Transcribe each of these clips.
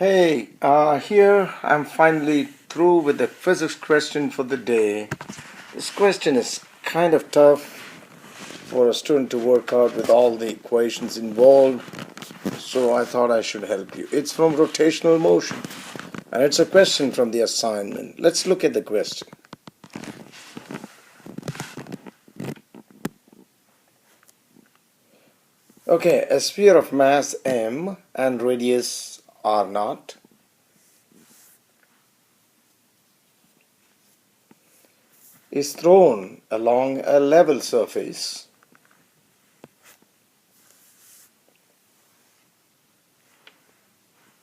Hey, here I'm finally through with the physics question for the day. This question is kind of tough for a student to work out with all the equations involved, so I thought I should help you. It's from rotational motion, and it's a question from the assignment. Let's look at the question. Okay, a sphere of mass m and radius r0 is thrown along a level surface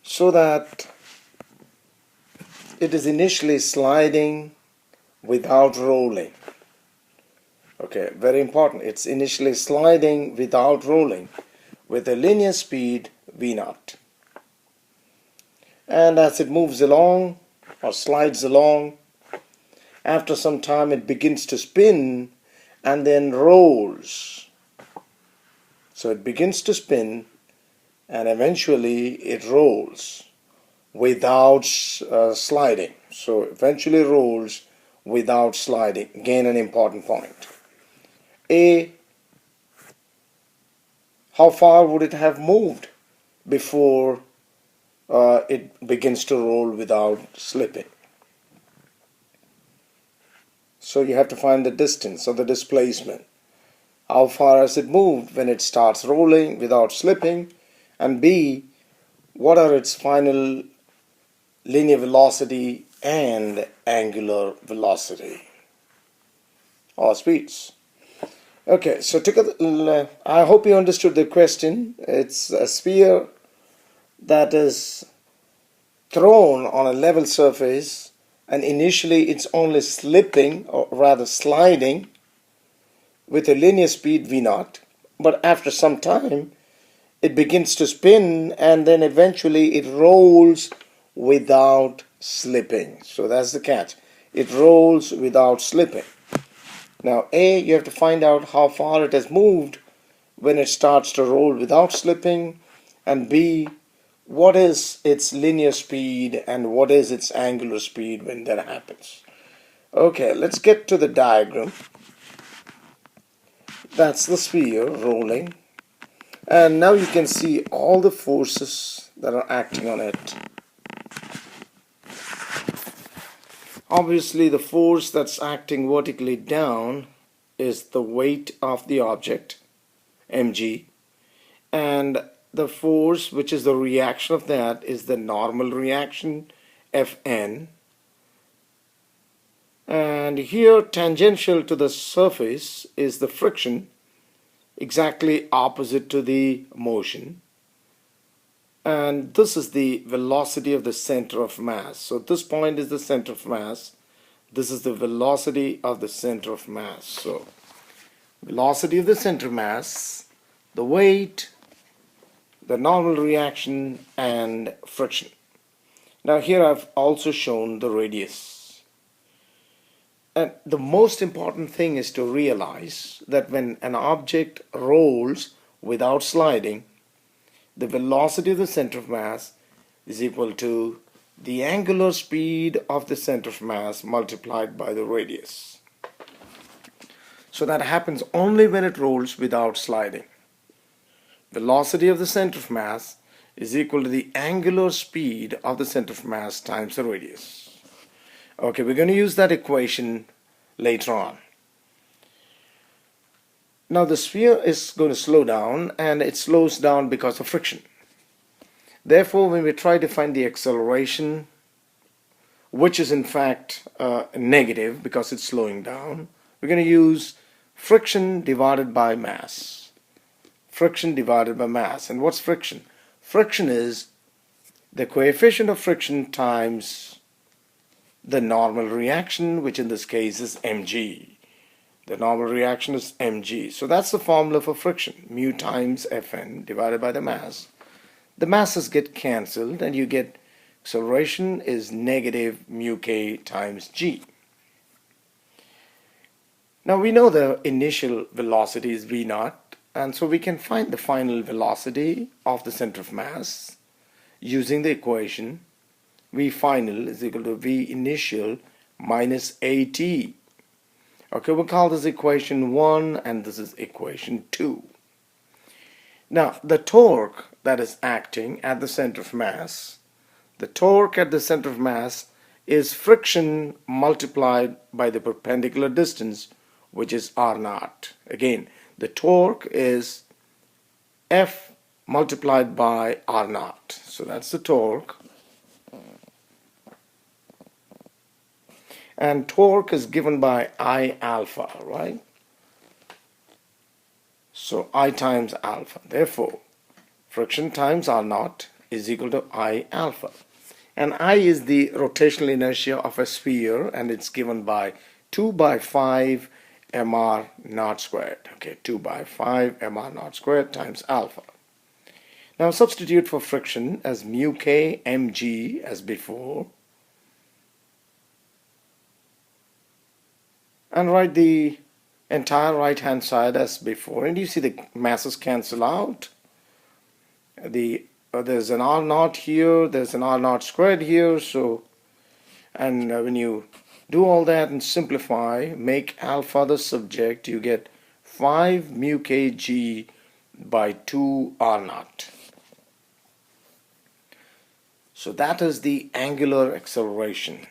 so that it is initially sliding without rolling. Okay, very important. It's initially sliding without rolling with a linear speed v0. And as it moves along or slides along, after some time it begins to spin and then rolls. So it begins to spin and eventually it rolls without sliding. So eventually rolls without sliding. Again, an important point. How far would it have moved before it begins to roll without slipping? So you have to find the distance or the displacement. How far has it moved when it starts rolling without slipping? And B, what are its final linear velocity and angular velocity or speeds? Okay, so together, I hope you understood the question. It's a sphere that is thrown on a level surface, and initially it's only slipping, or rather sliding, with a linear speed v0, but after some time it begins to spin and then eventually it rolls without slipping. So that's the catch. It rolls without slipping. Now, A, you have to find out how far it has moved when it starts to roll without slipping, and B, what is its linear speed and what is its angular speed when that happens. Okay, let's get to the diagram. That's the sphere rolling, and now you can see all the forces that are acting on it. Obviously, the force that's acting vertically down is the weight of the object, mg, and the force, which is the reaction of that, is the normal reaction, Fn. And here, tangential to the surface is the friction, exactly opposite to the motion. And this is the velocity of the center of mass. So this point is the center of mass. This is the velocity of the center of mass. So velocity of the center of mass, the weight, the normal reaction, and friction. Now here I've also shown the radius. And the most important thing is to realize that when an object rolls without sliding, the velocity of the center of mass is equal to the angular speed of the center of mass multiplied by the radius. So that happens only when it rolls without sliding. Velocity of the center of mass is equal to the angular speed of the center of mass times the radius. Okay, we're going to use that equation later on. Now the sphere is going to slow down, and it slows down because of friction. Therefore, when we try to find the acceleration, which is in fact negative because it's slowing down, we're going to use friction divided by mass. Friction divided by mass. And what's friction? Friction is the coefficient of friction times the normal reaction, which in this case is mg. The normal reaction is mg. So that's the formula for friction. Mu times Fn divided by the mass. The masses get cancelled and you get acceleration is negative mu k times g. Now we know the initial velocity is v0, and so we can find the final velocity of the center of mass using the equation V final is equal to V initial minus AT. Okay, we'll call this equation 1 and this is equation 2. Now, the torque that is acting at the center of mass, the torque at the center of mass is friction multiplied by the perpendicular distance, which is R naught. Again, the torque is F multiplied by R naught. So that's the torque. And torque is given by I alpha, right? So I times alpha. Therefore, friction times R naught is equal to I alpha. And I is the rotational inertia of a sphere, and it's given by 2 by 5 mr naught squared. Okay, 2 by 5 mr naught squared times alpha. Now substitute for friction as mu k mg as before. And write the entire right hand side as before, and you see the masses cancel out. There's an R naught here, there's an R naught squared here, so when you do all that and simplify, make alpha the subject, you get 5 mu kg by 2 R naught. So that is the angular acceleration.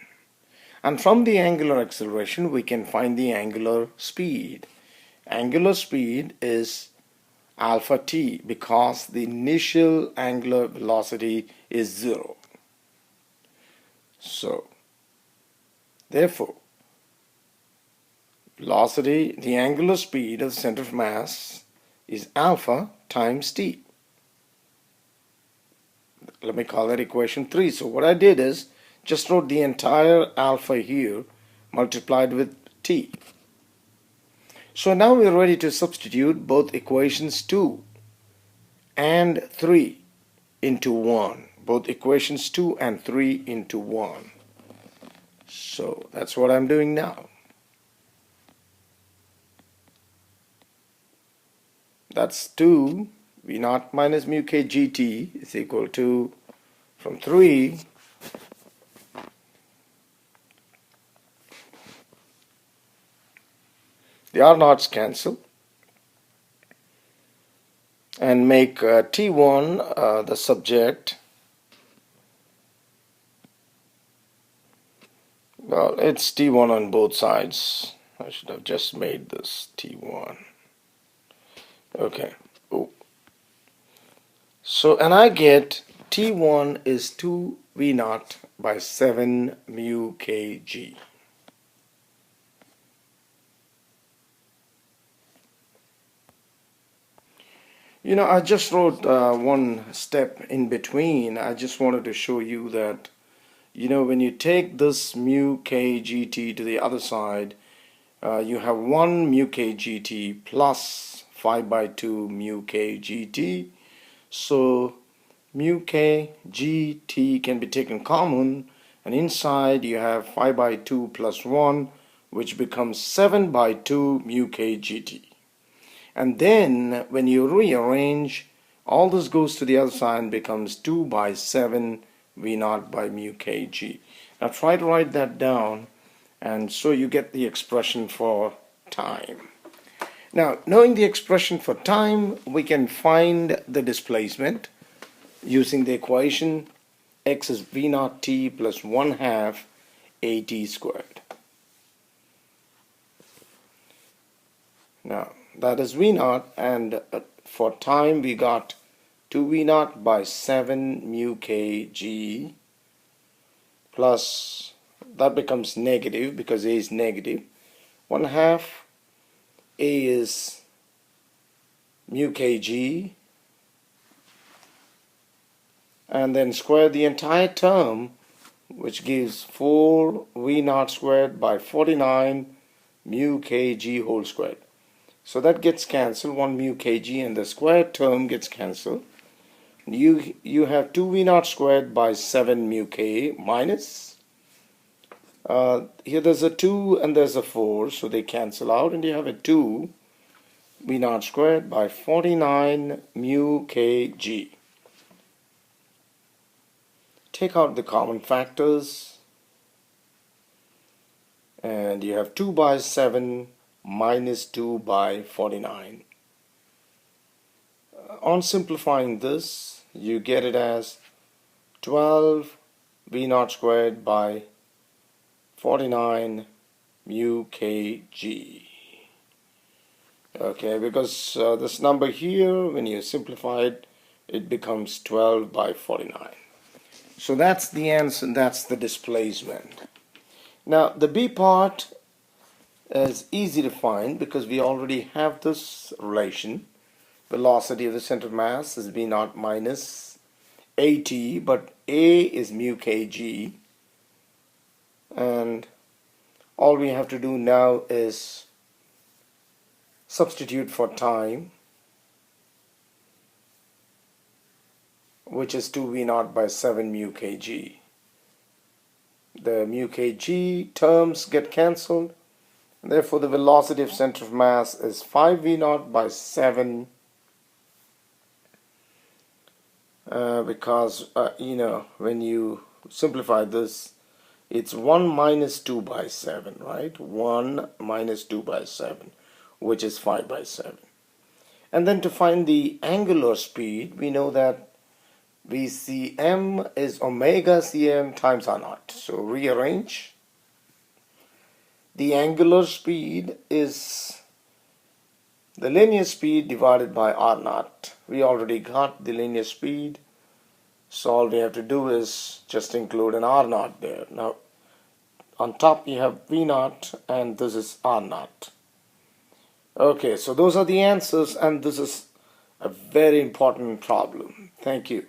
And from the angular acceleration, we can find the angular speed. Angular speed is alpha t because the initial angular velocity is 0. So, therefore, velocity, the angular speed of the center of mass is alpha times t. Let me call that equation 3. So what I did is just wrote the entire alpha here multiplied with t. So now we're ready to substitute both equations 2 and 3 into 1. Both equations 2 and 3 into 1. So that's what I'm doing now. That's 2 V naught minus mu k gt is equal to, from 3, the R naughts cancel and make T1 the subject. Well, it's T1 on both sides. I should have just made this T1. Okay. Oh. So, and I get T1 is 2 V naught by 7 mu kg. You know, I just wrote one step in between. I just wanted to show you that, you know, when you take this mu k gt to the other side, you have 1 mu k gt plus 5 by 2 mu k gt. So mu k gt can be taken common, and inside you have 5 by 2 plus 1, which becomes 7 by 2 mu k gt. And then when you rearrange, all this goes to the other side and becomes 2 by 7 V naught by mu kg. Now try to write that down, and so you get the expression for time. Now, knowing the expression for time, we can find the displacement using the equation x is V naught t plus 1/2 at squared. Now, that is V naught, and for time we got 2 V naught by 7 mu kg plus, that becomes negative because a is negative, 1/2 a is mu kg, and then square the entire term, which gives 4 V naught squared by 49 mu kg whole squared. So that gets cancelled, 1 mu kg, and the square term gets cancelled. You have 2 V naught squared by 7 mu k minus, here there's a 2 and there's a 4, so they cancel out, and you have a 2 V naught squared by 49 mu kg. Take out the common factors, and you have 2 by 7 minus 2 by 49. On simplifying this, you get it as 12 V naught squared by 49 mu kg. Okay, because this number here, when you simplify it, it becomes 12 by 49. So that's the answer, and that's the displacement. Now the B part is easy to find because we already have this relation. Velocity of the center of mass is V naught minus AT, but A is mu kg, and all we have to do now is substitute for time, which is 2 V naught by 7 mu kg. The mu kg terms get cancelled, therefore the velocity of center of mass is 5 V naught by 7, because when you simplify this, it's 1 minus 2 by 7, right? 1 minus 2 by 7, which is 5 by 7. And then to find the angular speed, we know that VCM is omega Cm times R naught. So rearrange. The angular speed is the linear speed divided by R naught. We already got the linear speed, so all we have to do is just include an R naught there. Now on top you have V naught, and this is R naught. Okay, so those are the answers, and this is a very important problem. Thank you.